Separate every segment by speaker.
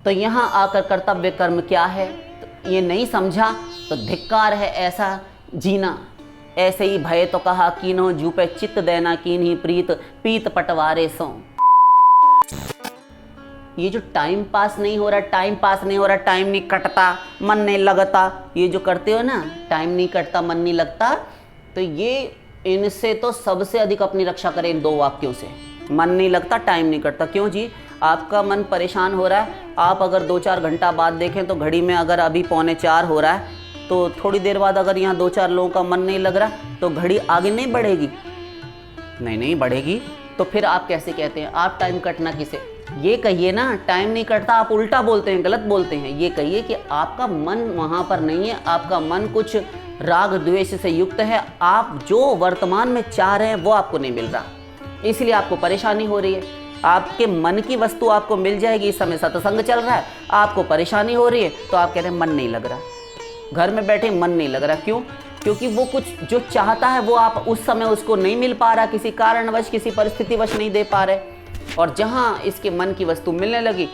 Speaker 1: तो यहाँ आकर कर्तव्य कर्म क्या है तो ये नहीं समझा तो धिक्कार है ऐसा जीना। ऐसे ही भय तो कहा कीनो जूपे चित्त देना कीन ही प्रीत पीत पटवारे सो। ये जो टाइम पास नहीं हो रहा, टाइम पास नहीं हो रहा, टाइम नहीं कटता, मन नहीं लगता, ये जो करते हो ना, टाइम नहीं कटता, मन नहीं लगता, तो ये इनसे तो सबसे अधिक अपनी रक्षा करें इन दो वाक्यों से। मन नहीं लगता, टाइम नहीं कटता। क्यों जी? आपका मन परेशान हो रहा है, आप अगर 2-4 घंटा बाद देखें तो घड़ी में अगर अभी 3:45 हो रहा है, तो थोड़ी देर बाद अगर यहाँ 2-4 लोगों का मन नहीं लग रहा तो घड़ी आगे नहीं बढ़ेगी? नहीं बढ़ेगी। तो फिर आप कैसे कहते हैं आप टाइम कटना किसे? ये कहिए ना टाइम नहीं कटता, आप उल्टा बोलते हैं, गलत बोलते हैं। ये कहिए कि आपका मन वहाँ पर नहीं है, आपका मन कुछ राग द्वेष से युक्त है, आप जो वर्तमान में चाह रहे हैं वो आपको नहीं मिल रहा, इसलिए आपको परेशानी हो रही है। आपके मन की वस्तु आपको मिल जाएगी। इस समय सत्संग चल रहा है, आपको परेशानी हो रही है तो आप कह रहे हैं मन नहीं लग रहा, घर में बैठे मन नहीं लग रहा। क्यों? क्योंकि वो कुछ जो चाहता है वो आप उस समय उसको नहीं मिल पा रहा, किसी कारणवश किसी परिस्थितिवश नहीं दे पा रहे। और जहाँ इसके मन की वस्तु मिलने लगी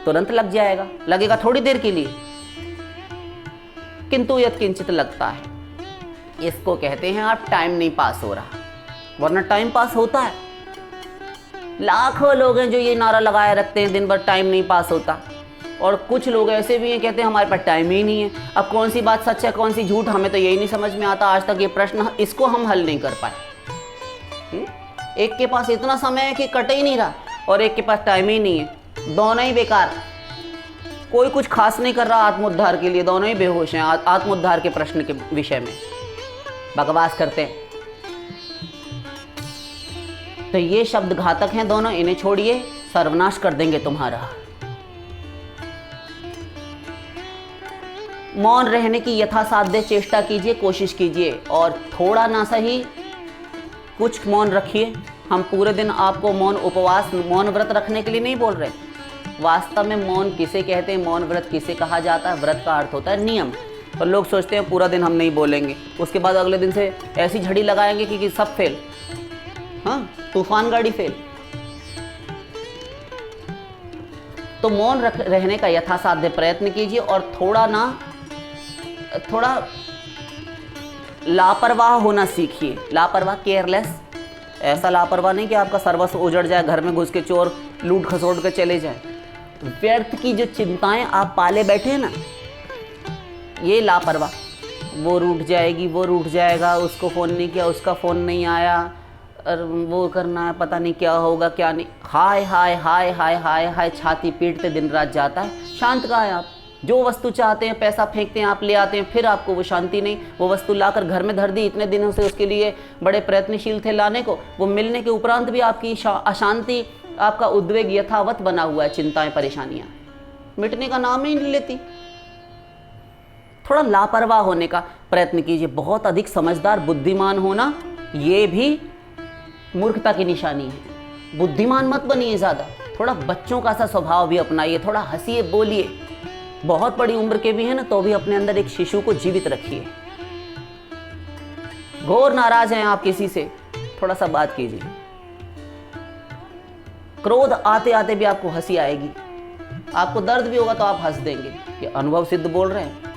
Speaker 1: तुरंत लग जाएगा, लगेगा थोड़ी देर के लिए, किंतु यत्किंचित लगता है। इसको कहते हैं आप टाइम नहीं पास हो रहा, वरना टाइम पास होता है। लाखों लोग हैं जो ये नारा लगाए रखते हैं दिन भर टाइम नहीं पास होता, और कुछ लोग ऐसे भी हैं कहते हैं हमारे पास टाइम ही नहीं है। अब कौन सी बात सच है कौन सी झूठ, हमें तो यही नहीं समझ में आता। आज तक ये प्रश्न इसको हम हल नहीं कर पाए। एक के पास इतना समय है कि कट ही नहीं रहा और एक के पास टाइम ही नहीं है, दोनों ही बेकार। कोई कुछ खास नहीं कर रहा आत्मोद्धार के लिए, दोनों ही बेहोश हैं आत्मोद्धार के प्रश्न के विषय में बकवास करते हैं। तो ये शब्द घातक हैं दोनों, इन्हें छोड़िए, सर्वनाश कर देंगे तुम्हारा। मौन रहने की यथासाध्य चेष्टा कीजिए, कोशिश कीजिए, और थोड़ा ना सही कुछ मौन रखिए। हम पूरे दिन आपको मौन उपवास मौन व्रत रखने के लिए नहीं बोल रहे। वास्तव में मौन किसे कहते हैं, मौन व्रत किसे कहा जाता है? व्रत का अर्थ होता है नियम। और लोग सोचते हैं पूरा दिन हम नहीं बोलेंगे, उसके बाद अगले दिन से ऐसी झड़ी लगाएंगे कि सब फेल, हाँ तूफान गाड़ी फेल। तो मौन रहने का यथासाध्य प्रयत्न कीजिए, और थोड़ा लापरवाह होना सीखिए। लापरवाह, केयरलेस, ऐसा लापरवाह नहीं कि आपका सर्वस्व उजड़ जाए, घर में घुस के चोर लूट खसोट के चले जाए। व्यर्थ की जो चिंताएं आप पाले बैठे हैं ना, ये लापरवाह। वो रूठ जाएगी, वो रूठ जाएगा, उसको फ़ोन नहीं किया, उसका फ़ोन नहीं आया, और वो करना है, पता नहीं क्या होगा क्या नहीं। हाय हाय हाय हाय हाय हाय, छाती पीटते दिन रात जाता है। शांत कहाँ है आप? जो वस्तु चाहते हैं पैसा फेंकते हैं, आप ले आते हैं, फिर आपको वो शांति नहीं। वो वस्तु लाकर घर में धर दी, इतने दिनों से उसके लिए बड़े प्रयत्नशील थे लाने को, वो मिलने के उपरांत भी आपकी अशांति, आपका उद्वेग यथावत बना हुआ है। चिंताएं परेशानियां मिटने का नाम ही नहीं लेती। थोड़ा लापरवाह होने का प्रयत्न कीजिए। बहुत अधिक समझदार बुद्धिमान होना ये भी मूर्खता की निशानी है। बुद्धिमान मत बनिए ज़्यादा, थोड़ा बच्चों का सा स्वभाव भी अपनाइए, थोड़ा हंसिए बोलिए। बहुत बड़ी उम्र के भी हैं ना, तो भी अपने अंदर एक शिशु को जीवित रखिए। घोर नाराज हैं आप किसी से, थोड़ा सा बात कीजिए। क्रोध आते आते भी आपको हंसी आएगी, आपको दर्द भी होगा तो आप हंस देंगे। ये अनुभव सिद्ध बोल रहे हैं।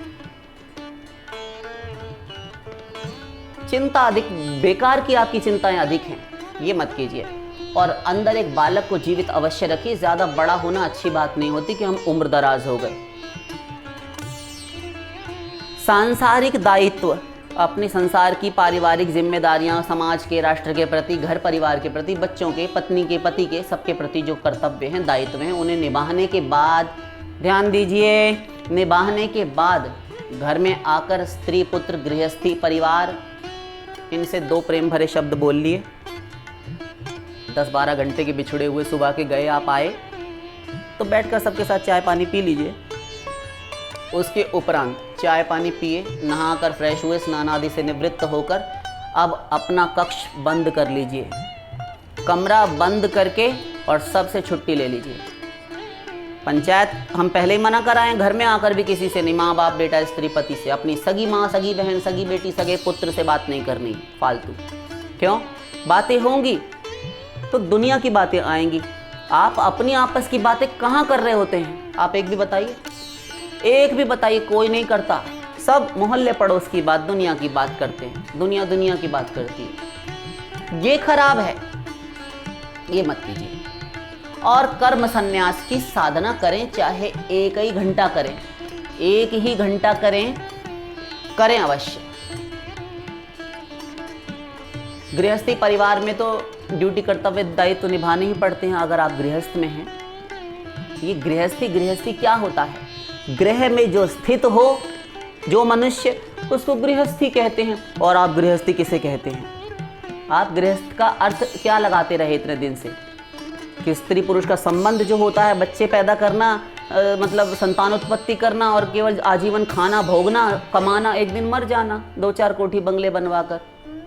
Speaker 1: चिंता अधिक, बेकार की आपकी चिंताएं अधिक हैं, ये मत कीजिए। और अंदर एक बालक को जीवित अवश्य रखिए। ज़्यादा बड़ा होना अच्छी बात नहीं होती कि हम उम्र दराज हो गए। सांसारिक दायित्व, अपने संसार की पारिवारिक जिम्मेदारियां, समाज के, राष्ट्र के प्रति, घर परिवार के प्रति, बच्चों के, पत्नी के, पति के, सबके प्रति जो कर्तव्य हैं, दायित्व हैं, उन्हें निभाने के बाद, ध्यान दीजिए, निभाने के बाद घर में आकर स्त्री, पुत्र, गृहस्थी, परिवार, इनसे 2 प्रेम भरे शब्द बोल लिए। 10-12 घंटे के बिछड़े हुए सुबह के गए, आप आए तो बैठकर सबके साथ चाय पानी पी लीजिए। उसके उपरांत चाय पानी पिए, नहाकर फ्रेश हुए, स्नान आदि से निवृत्त होकर अब अपना कक्ष बंद कर लीजिए, कमरा बंद करके, और सबसे छुट्टी ले लीजिए। पंचायत हम पहले ही मना कराएं, घर में आकर भी किसी से नहीं, माँ बाप बेटा स्त्री पति से, अपनी सगी माँ, सगी बहन, सगी बेटी, सगे पुत्र से बात नहीं करनी फालतू। क्यों? बातें होंगी तो दुनिया की बातें आएंगी, आप अपनी आपस की बातें कहाँ कर रहे होते हैं? आप एक भी बताइए, एक भी बताइए। कोई नहीं करता, सब मोहल्ले पड़ोस की बात, दुनिया की बात करते हैं। दुनिया की बात करती है। ये खराब है, ये मत कीजिए। और कर्म संन्यास की साधना करें, चाहे 1 ही घंटा करें, 1 ही घंटा करें अवश्य। गृहस्थी परिवार में तो ड्यूटी, कर्तव्य, दायित्व तो निभाने ही पड़ते हैं अगर आप गृहस्थ में हैं। ये गृहस्थी क्या होता है? गृह में जो स्थित हो जो मनुष्य, उसको गृहस्थी कहते हैं। और आप गृहस्थी किसे कहते हैं? आप गृहस्थ का अर्थ क्या लगाते रहे इतने दिन से कि स्त्री पुरुष का संबंध जो होता है, बच्चे पैदा करना, मतलब संतानोत्पत्ति करना और केवल आजीवन खाना भोगना, कमाना, एक दिन मर जाना, 2-4 कोठी बंगले बनवाकर,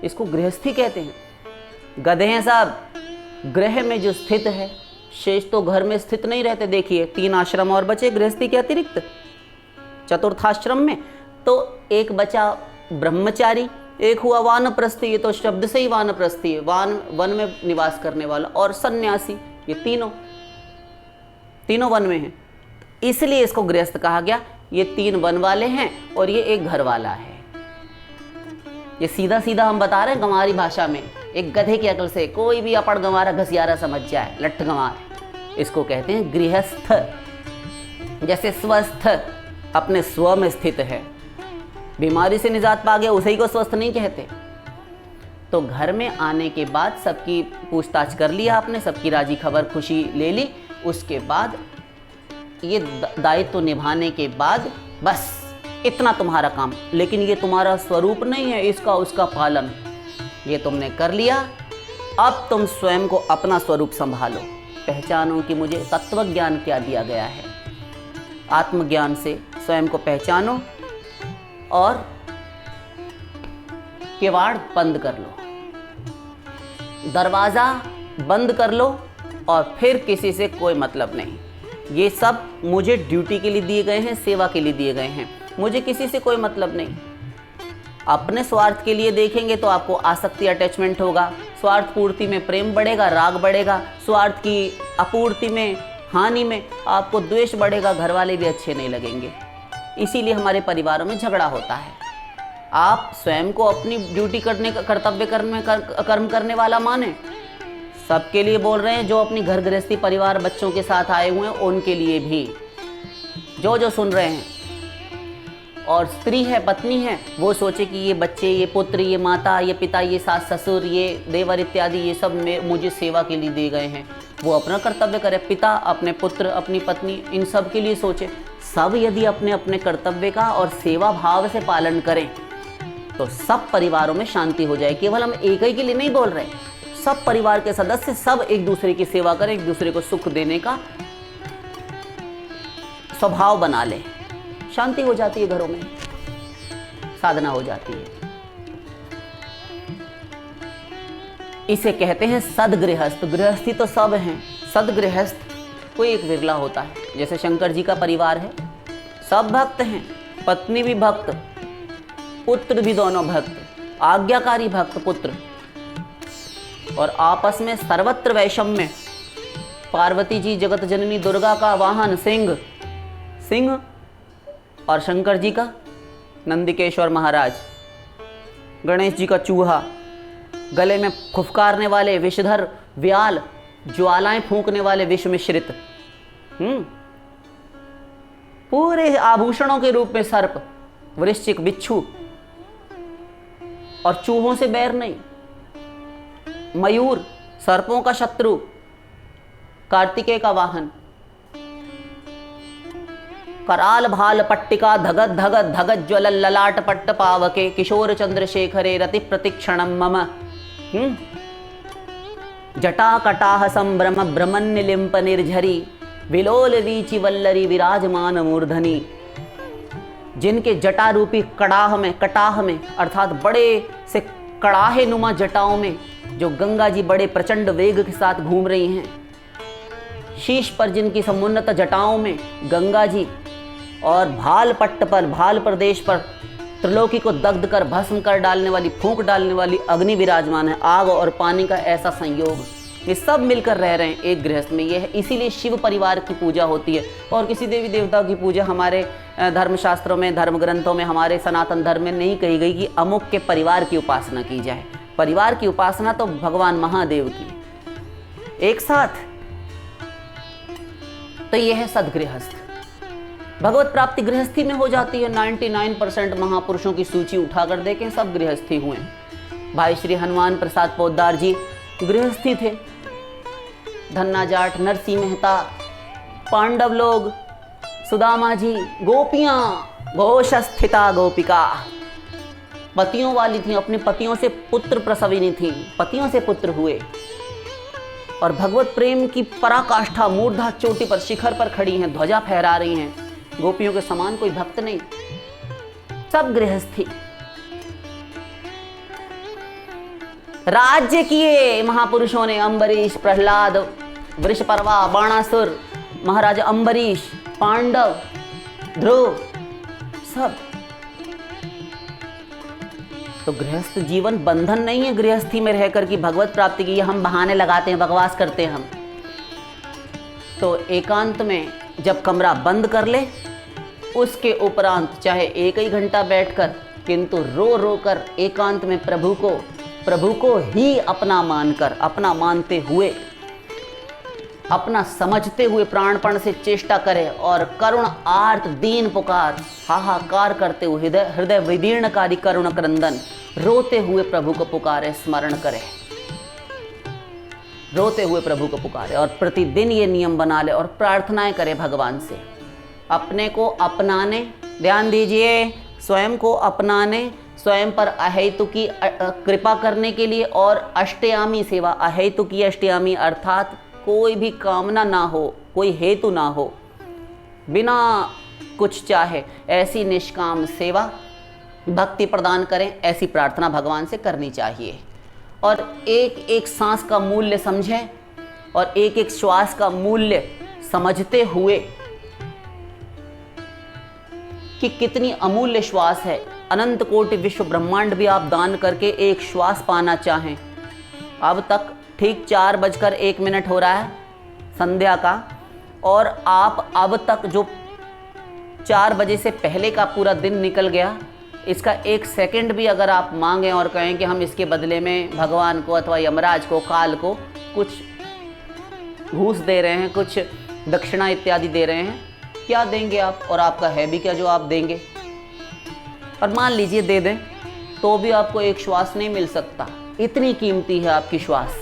Speaker 1: इसको गृहस्थी कहते हैं। गधे हैं साहब। गृह में जो स्थित है, शेष तो घर में स्थित नहीं रहते। देखिए 3 आश्रम और बचे गृहस्थी के अतिरिक्त, चतुर्थाश्रम में तो एक बचा ब्रह्मचारी, एक हुआ वानप्रस्थी, ये तो शब्द से ही वानप्रस्थी है, वन में निवास करने वाला, और सन्यासी। ये तीनों वन में हैं, इसलिए इसको गृहस्थ कहा गया। ये 3 वन वाले हैं और ये एक घर वाला है। ये सीधा सीधा हम बता रहे हैं गंवारी भाषा में, एक गधे की अकल से। कोई भी अपड़ गंवारा घसियारा समझ जाए, लट्ठ गंवार, इसको कहते हैं गृहस्थ। जैसे स्वस्थ अपने स्व में स्थित है, बीमारी से निजात पा गया, उसी को स्वस्थ नहीं कहते। तो घर में आने के बाद सबकी पूछताछ कर लिया आपने, सबकी राजी खबर खुशी ले ली, उसके बाद ये दायित्व निभाने के बाद बस इतना तुम्हारा काम। लेकिन ये तुम्हारा स्वरूप नहीं है, इसका उसका पालन ये तुमने कर लिया। अब तुम स्वयं को अपना स्वरूप संभालो, पहचानो कि मुझे तत्व ज्ञान क्या दिया गया है। आत्मज्ञान से स्वयं को पहचानो और किवाड़ बंद कर लो, दरवाज़ा बंद कर लो, और फिर किसी से कोई मतलब नहीं। ये सब मुझे ड्यूटी के लिए दिए गए हैं, सेवा के लिए दिए गए हैं, मुझे किसी से कोई मतलब नहीं। अपने स्वार्थ के लिए देखेंगे तो आपको आसक्ति, अटैचमेंट होगा। स्वार्थ पूर्ति में प्रेम बढ़ेगा, राग बढ़ेगा। स्वार्थ की अपूर्ति में, हानि में आपको द्वेष बढ़ेगा, घर वाले भी अच्छे नहीं लगेंगे। इसीलिए हमारे परिवारों में झगड़ा होता है। आप स्वयं को अपनी ड्यूटी करने का, कर्तव्य कर्म करने वाला माने। सबके लिए बोल रहे हैं, जो अपनी घर गृहस्थी परिवार बच्चों के साथ आए हुए हैं उनके लिए भी, जो सुन रहे हैं। और स्त्री है, पत्नी है, वो सोचे कि ये बच्चे, ये पुत्र, ये माता, ये पिता, ये सास ससुर, ये देवर इत्यादि, ये सब मुझे सेवा के लिए दिए गए हैं। वो अपना कर्तव्य करे। पिता अपने पुत्र, अपनी पत्नी, इन सब के लिए सोचे। सब यदि अपने अपने कर्तव्य का और सेवा भाव से पालन करें तो सब परिवारों में शांति हो जाए। केवल हम एक ही के लिए नहीं बोल रहे, सब परिवार के सदस्य सब एक दूसरे की सेवा करें, एक दूसरे को सुख देने का स्वभाव बना लें, शांति हो जाती है, घरों में साधना हो जाती है। इसे कहते हैं सदगृहस्थ। गृहस्थी तो सब हैं, सदगृहस्थ कोई एक विरला होता है। जैसे शंकर जी का परिवार है, सब भक्त हैं, पत्नी भी भक्त, पुत्र भी दोनों भक्त, आज्ञाकारी भक्त पुत्र, और आपस में सर्वत्र वैषम्य। पार्वती जी जगत जननी दुर्गा का वाहन सिंह और शंकर जी का नंदिकेश्वर महाराज, गणेश जी का चूहा, गले में फुफकारने वाले विषधर व्याल, ज्वालाएं फूंकने वाले विष मिश्रित, पूरे आभूषणों के रूप में सर्प, वृश्चिक, बिच्छू, और चूहों से बैर नहीं। मयूर, सर्पों का शत्रु, कार्तिकेय का वाहन। कराल भाल पट्टिका धगत धगत धगत ज्वल ललाट पट्ट पावके किशोर चंद्रशेखरे रति प्रतिक्षणम मम। जटा कटाह संभ्रम भ्रमण्य लिंप निर्झरी विलोल वीचि वल्लरी विराजमान मूर्धनी। जिनके जटा रूपी कटाह में अर्थात बड़े से कड़ाहे नुमा जटाओं में जो गंगा जी बड़े प्रचंड वेग के साथ घूम रही हैं, शीश पर जिनकी समुन्नत जटाओं में गंगा जी, और भाल पट्ट पर, भाल प्रदेश पर त्रिलोकी को दग्ध कर भस्म कर डालने वाली, फूंक डालने वाली अग्नि विराजमान है। आग और पानी का ऐसा संयोग, ये सब मिलकर रह रहे हैं एक गृहस्थ में। ये है, इसीलिए शिव परिवार की पूजा होती है। और किसी देवी देवता की पूजा हमारे धर्मशास्त्रों में, धर्म ग्रंथों में, हमारे सनातन धर्म में नहीं कही गई कि अमुक के परिवार की उपासना की जाए। परिवार की उपासना तो भगवान महादेव की एक साथ। तो यह है सदगृहस्थ। भगवत प्राप्ति गृहस्थी में हो जाती है। 99% महापुरुषों की सूची उठाकर देखें, सब गृहस्थी हुए। भाई श्री हनुमान प्रसाद पोद्दार जी गृहस्थी थे। धन्ना जाट, नरसिंह मेहता, पांडव लोग, सुदामा जी, गोपियां, घोष स्थिता गोपिका, पतियों वाली थी, अपने पतियों से पुत्र प्रसविनी थी, पतियों से पुत्र हुए और भगवत प्रेम की पराकाष्ठा मूर्धा चोटी पर, शिखर पर खड़ी हैं, ध्वजा फहरा रही हैं। गोपियों के समान कोई भक्त नहीं, सब गृहस्थी। राज्य किए महापुरुषों ने, अम्बरीश, प्रहलाद, वृषपर्वा, बाणासुर, महाराजा अम्बरीश, पांडव, ध्रुव, सब। तो गृहस्थ जीवन बंधन नहीं है गृहस्थी में रहकर कि भगवत प्राप्ति की हम बहाने लगाते हैं, बकवास करते हैं हम। तो एकांत में जब कमरा बंद कर ले, उसके उपरांत चाहे एक ही घंटा बैठकर, किंतु रो रो कर एकांत में प्रभु को ही अपना मानकर, अपना मानते हुए, अपना समझते हुए प्राणपण से चेष्टा करे और करुण आर्त दीन पुकार, हाहाकार करते हुए, हृदय विदीर्णकारी करुण क्रंदन, रोते हुए प्रभु को पुकारे, स्मरण करे, रोते हुए प्रभु को पुकारे। और प्रतिदिन ये नियम बना ले और प्रार्थनाएं करे भगवान से, अपने को अपनाने, ध्यान दीजिए, स्वयं को अपनाने, स्वयं पर अहेतु की कृपा करने के लिए, और अष्टयामी सेवा, अहेतु की अष्टयामी अर्थात कोई भी कामना ना हो, कोई हेतु ना हो, बिना कुछ चाहे ऐसी निष्काम सेवा भक्ति प्रदान करें, ऐसी प्रार्थना भगवान से करनी चाहिए। और एक एक सांस का मूल्य समझें और एक एक श्वास का मूल्य समझते हुए कि कितनी अमूल्य श्वास है। अनंत कोटि विश्व ब्रह्मांड भी आप दान करके एक श्वास पाना चाहें, अब तक ठीक 4:01 हो रहा है संध्या का, और आप अब तक जो 4 बजे से पहले का पूरा दिन निकल गया, इसका 1 सेकंड भी अगर आप मांगें और कहें कि हम इसके बदले में भगवान को अथवा यमराज को, काल को कुछ घूस दे रहे हैं, कुछ दक्षिणा इत्यादि दे रहे हैं, क्या देंगे आप? और आपका है भी क्या जो आप देंगे? और मान लीजिए दे दें तो भी आपको एक श्वास नहीं मिल सकता, इतनी कीमती है आपकी श्वास।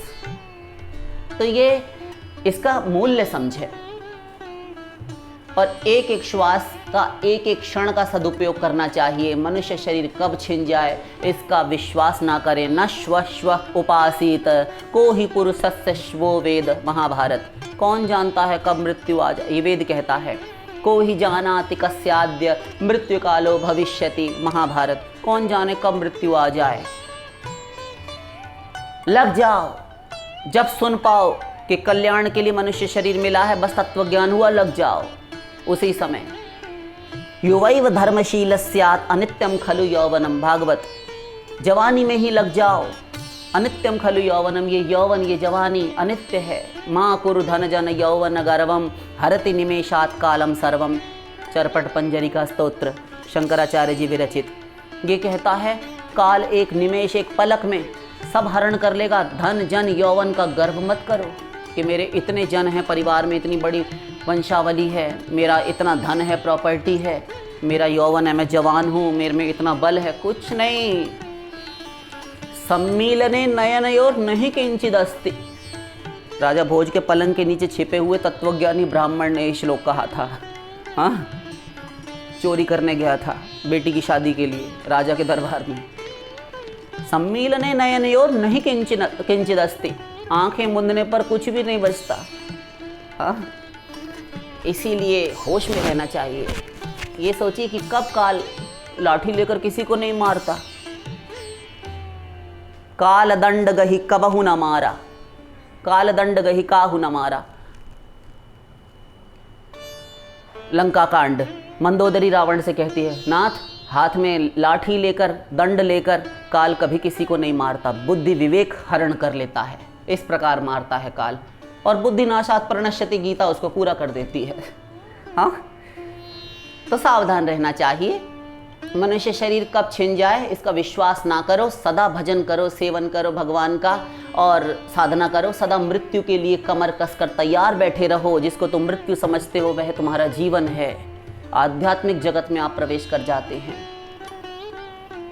Speaker 1: तो ये इसका मूल्य समझे और एक एक श्वास का, एक एक क्षण का सदुपयोग करना चाहिए। मनुष्य शरीर कब छिन जाए इसका विश्वास ना करें। न श्व उपासीत को ही पुरुषस्य श्वो वेद, महाभारत। कौन जानता है कब मृत्यु आ जाए, ये वेद कहता है। को ही जानाति कस्याद्य मृत्यु कालो भविष्यति, महाभारत। कौन जाने कब मृत्यु आ जाए। लग जाओ, जब सुन पाओ कि कल्याण के लिए मनुष्य शरीर मिला है, बस तत्व ज्ञान हुआ, लग जाओ उसी समय। युवैव धर्मशील स्यात् अनित्यम खलु यौवनम, भागवत। जवानी में ही लग जाओ, अनित्यम खलु यौवनम, ये यौवन, ये जवानी अनित्य है। माँ कुरु धन जन यौवन गर्वम हरति निमेषात् कालम सर्वम, चरपट पंजरिका स्तोत्र, शंकराचार्य जी विरचित। ये कहता है काल एक निमेष, एक पलक में सब हरण कर लेगा। धन जन यौवन का गर्व मत करो कि मेरे इतने जन हैं, परिवार में इतनी बड़ी वंशावली है, मेरा इतना धन है, प्रॉपर्टी है, मेरा यौवन है, मैं जवान हूँ, मेरे में इतना बल है। कुछ नहीं। सम्मीलने नयनयोर नहीं किंचिद अस्ति। राजा भोज के पलंग के नीचे छिपे हुए तत्वज्ञानी ब्राह्मण ने श्लोक कहा था। हाँ, चोरी करने गया था बेटी की शादी के लिए राजा के दरबार में। सम्मीलने नयनयोर नहीं किंचिद अस्ति, आंखें मुंदने पर कुछ भी नहीं बचता। हाँ, इसीलिए होश में रहना चाहिए। ये सोचिए कि कब काल लाठी लेकर किसी को नहीं मारता। काल दंड गही कबहु न मारा, काल दंड गही काहू न मारा। लंका कांड, मंदोदरी रावण से कहती है, नाथ हाथ में लाठी लेकर, दंड लेकर काल कभी किसी को नहीं मारता, बुद्धि विवेक हरण कर लेता है। इस प्रकार मारता है काल। और बुद्धिनाशात् प्रणश्यति, गीता उसको पूरा कर देती है। हाँ, तो सावधान रहना चाहिए। मनुष्य शरीर कब छिन जाए इसका विश्वास ना करो। सदा भजन करो, सेवन करो भगवान का और साधना करो। सदा मृत्यु के लिए कमर कसकर तैयार बैठे रहो। जिसको तुम मृत्यु समझते हो वह तुम्हारा जीवन है। आध्यात्मिक जगत में आप प्रवेश कर जाते हैं।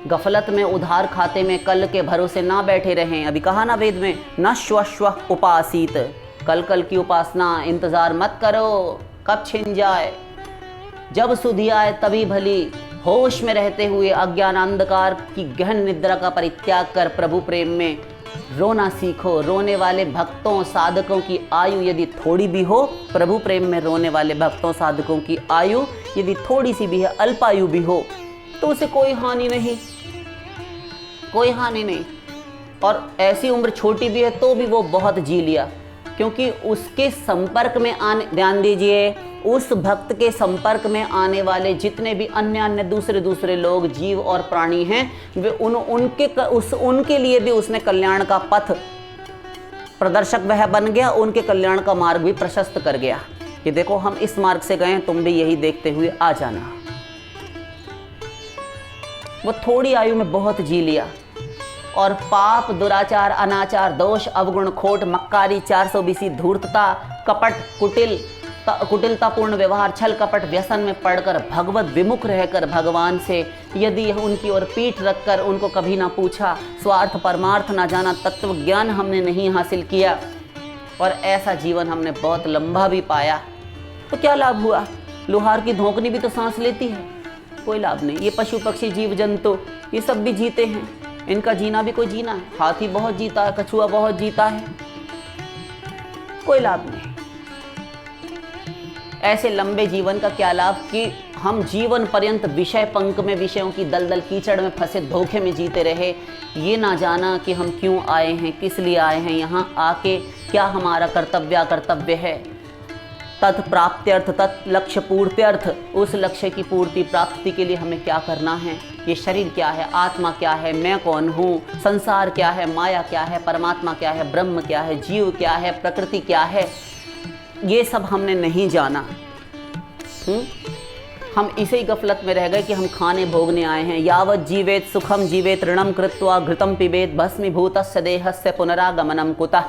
Speaker 1: गफलत में, उधार खाते में, कल के भरोसे ना बैठे रहें। अभी कहा ना वेद में, न श्व उपासित, कल कल की उपासना इंतजार मत करो कब छिन जाए। जब सुधि आए तभी भली। होश में रहते हुए अज्ञान अंधकार की गहन निद्रा का परित्याग कर प्रभु प्रेम में रोना सीखो। रोने वाले भक्तों साधकों की आयु यदि थोड़ी भी हो, प्रभु प्रेम में रोने वाले भक्तों साधकों की आयु यदि थोड़ी सी भी है, अल्पायु भी हो, तो उसे कोई हानि नहीं, कोई हानि नहीं। और ऐसी उम्र छोटी भी है तो भी वो बहुत जी लिया, क्योंकि उसके संपर्क में आने, ध्यान दीजिए, उस भक्त के संपर्क में आने वाले जितने भी अन्य दूसरे लोग, जीव और प्राणी हैं, वे उनके लिए भी उसने कल्याण का पथ प्रदर्शक वह बन गया। उनके कल्याण का मार्ग भी प्रशस्त कर गया कि देखो हम इस मार्ग से गए, तुम भी यही देखते हुए आ जाना। वो थोड़ी आयु में बहुत जी लिया और पाप, दुराचार, अनाचार, दोष, अवगुण, खोट, मक्कारी, 420, धूर्तता, कपट, कुटिलतापूर्ण व्यवहार, छल कपट, व्यसन में पड़कर भगवत विमुख रहकर भगवान से यदि उनकी ओर पीठ रखकर उनको कभी ना पूछा, स्वार्थ परमार्थ ना जाना, तत्व ज्ञान हमने नहीं हासिल किया और ऐसा जीवन हमने बहुत लंबा भी पाया, तो क्या लाभ हुआ? लोहार की धोकनी भी तो सांस लेती है, कोई लाभ नहीं। ये पशु पक्षी जीव जंतु ये सब भी जीते हैं, इनका जीना भी कोई जीना है। हाथी बहुत जीता है, कछुआ बहुत जीता है, कोई लाभ नहीं। ऐसे लंबे जीवन का क्या लाभ कि हम जीवन पर्यंत विषय पंख में, विषयों की दलदल कीचड़ में फंसे धोखे में जीते रहे, ये ना जाना कि हम क्यों आए हैं, किस लिए आए हैं, यहाँ आके क्या हमारा कर्तव्य है। तत्प्राप्त्यर्थ, तत्लक्ष्य पूर्त्यर्थ, उस लक्ष्य की पूर्ति प्राप्ति के लिए हमें क्या करना है, ये शरीर क्या है, आत्मा क्या है, मैं कौन हूँ, संसार क्या है, माया क्या है, परमात्मा क्या है, ब्रह्म क्या है, जीव क्या है, प्रकृति क्या है, ये सब हमने नहीं जाना। हम इसी गफलत में रह गए कि हम खाने भोगने आए हैं। यावत जीवेत सुखम जीवेत ऋणम कृत्वा घृतम पिबेत भस्मीभूतस्य देहस्य पुनरागमनम कुतः।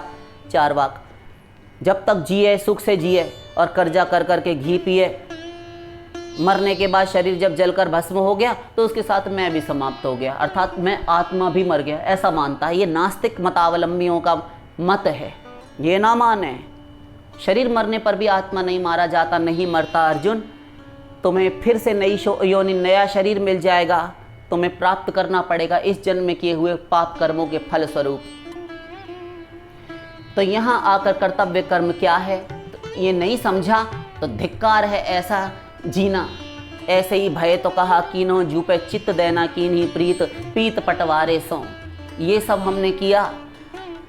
Speaker 1: 4 वाक। जब तक जिए सुख से जिए और कर्जा कर कर के घी पिए, मरने के बाद शरीर जब जलकर भस्म हो गया तो उसके साथ मैं भी समाप्त हो गया, अर्थात मैं आत्मा भी मर गया, ऐसा मानता है। ये नास्तिक मतावलंबियों का मत है, ये ना माने। शरीर मरने पर भी आत्मा नहीं मारा जाता, नहीं मरता अर्जुन। तुम्हें फिर से नई योनि, नया शरीर मिल जाएगा, तुम्हें प्राप्त करना पड़ेगा इस जन्म में किए हुए पाप कर्मों के फल स्वरूप। तो यहाँ आकर कर्तव्य कर्म क्या है तो ये नहीं समझा तो धिक्कार है ऐसा जीना। ऐसे ही भय तो कहा कीनो जूपे चित्त देना कीन्ही प्रीत पीत पटवारे सो। ये सब हमने किया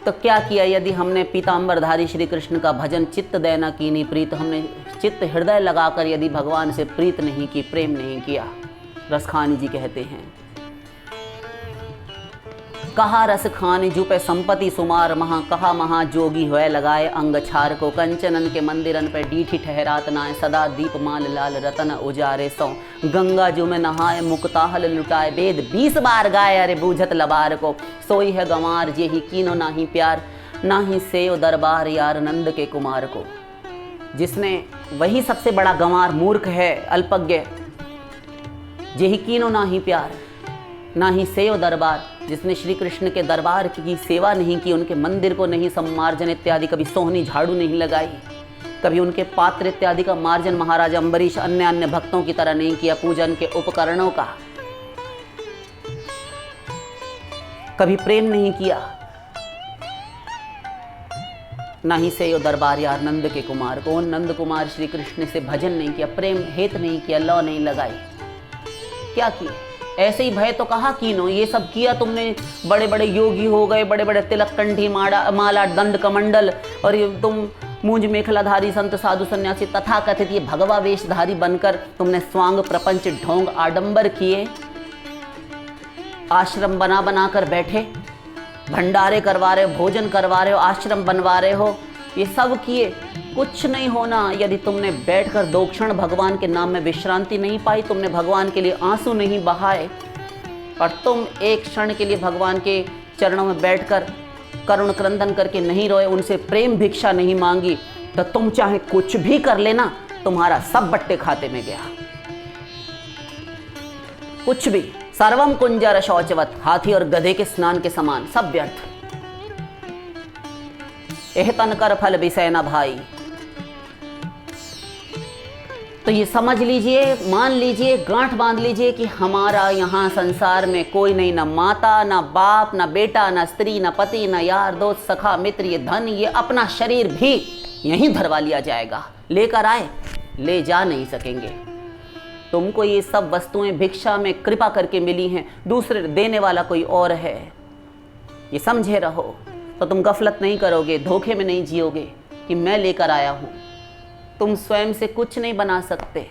Speaker 1: तो क्या किया? यदि हमने पीताम्बरधारी श्री कृष्ण का भजन चित्त देना कीन्ही प्रीत, हमने चित्त हृदय लगाकर यदि भगवान से प्रीत नहीं की, प्रेम नहीं किया। रसखानी जी कहते हैं, कहा रस खान जुपे संपत्ति सुमार महा, कहा महाजोगी हुए लगाए अंग छार को, कंचनन के मंदिरन पे डीठी ठहरात नाए, सदा दीप माल लाल रतन उजारे सौ, गंगा जो में नहाए मुक्ताहल लुटाए, वेद 20 बार गाए अरे बूझत लबार को, सोई है गंवार जे ही कीनो नाही प्यार, नाही सेव दरबार यार नंद के कुमार को। जिसने, वही सबसे बड़ा गंवार मूर्ख है, अल्पज्ञ। जे ही कीनो नाही प्यार, ना ही सेव दरबार, जिसने श्री कृष्ण के दरबार की सेवा नहीं की, उनके मंदिर को नहीं सम्मार्जन इत्यादि, कभी सोहनी झाड़ू नहीं लगाई, कभी उनके पात्र इत्यादि का मार्जन महाराजा अम्बरीश अन्य भक्तों की तरह नहीं किया, पूजन के उपकरणों का कभी प्रेम नहीं किया, ना ही सेव दरबार यार नंद के कुमार को, नंद कुमार श्री कृष्ण से भजन नहीं किया, प्रेम हेत नहीं किया, लौ नहीं लगाई, क्या किया? ऐसे ही भय तो कहा कीनो, ये सब किया तुमने, बड़े बड़े योगी हो गए, बड़े बड़े तिलक कंठी माला दंड कमंडल, और ये तुम मूंज मेखलाधारी संत साधु सन्यासी तथा कथित ये भगवा वेशधारी बनकर तुमने स्वांग प्रपंच ढोंग आडंबर किए, आश्रम बना बना कर बैठे, भंडारे करवा रहे हो, भोजन करवा रहे हो, आश्रम बनवा रहे हो, ये सब किए, कुछ नहीं होना यदि तुमने बैठकर 2 क्षण भगवान के नाम में विश्रांति नहीं पाई, तुमने भगवान के लिए आंसू नहीं बहाए और तुम 1 क्षण के लिए भगवान के चरणों में बैठकर करुण क्रंदन करके नहीं रोए, उनसे प्रेम भिक्षा नहीं मांगी, तो तुम चाहे कुछ भी कर लेना, तुम्हारा सब बट्टे खाते में गया। कुछ भी, सर्वम कुंजर शौचवत, हाथी और गधे के स्नान के समान, सब व्यर्थ। एह तन कर फल विषय न भाई। तो ये समझ लीजिए, मान लीजिए, गांठ बांध लीजिए कि हमारा यहाँ संसार में कोई नहीं, ना माता, ना बाप, ना बेटा, ना स्त्री, ना पति, ना यार दोस्त, सखा मित्र, ये धन, ये अपना शरीर भी यहीं धरवा लिया जाएगा। लेकर आए, ले जा नहीं सकेंगे। तुमको ये सब वस्तुएं भिक्षा में कृपा करके मिली हैं, दूसरे देने वाला कोई और है, ये समझे रहो, तो तुम गफलत नहीं करोगे, धोखे में नहीं जियोगे कि मैं लेकर आया हूं। तुम स्वयं से कुछ नहीं बना सकते।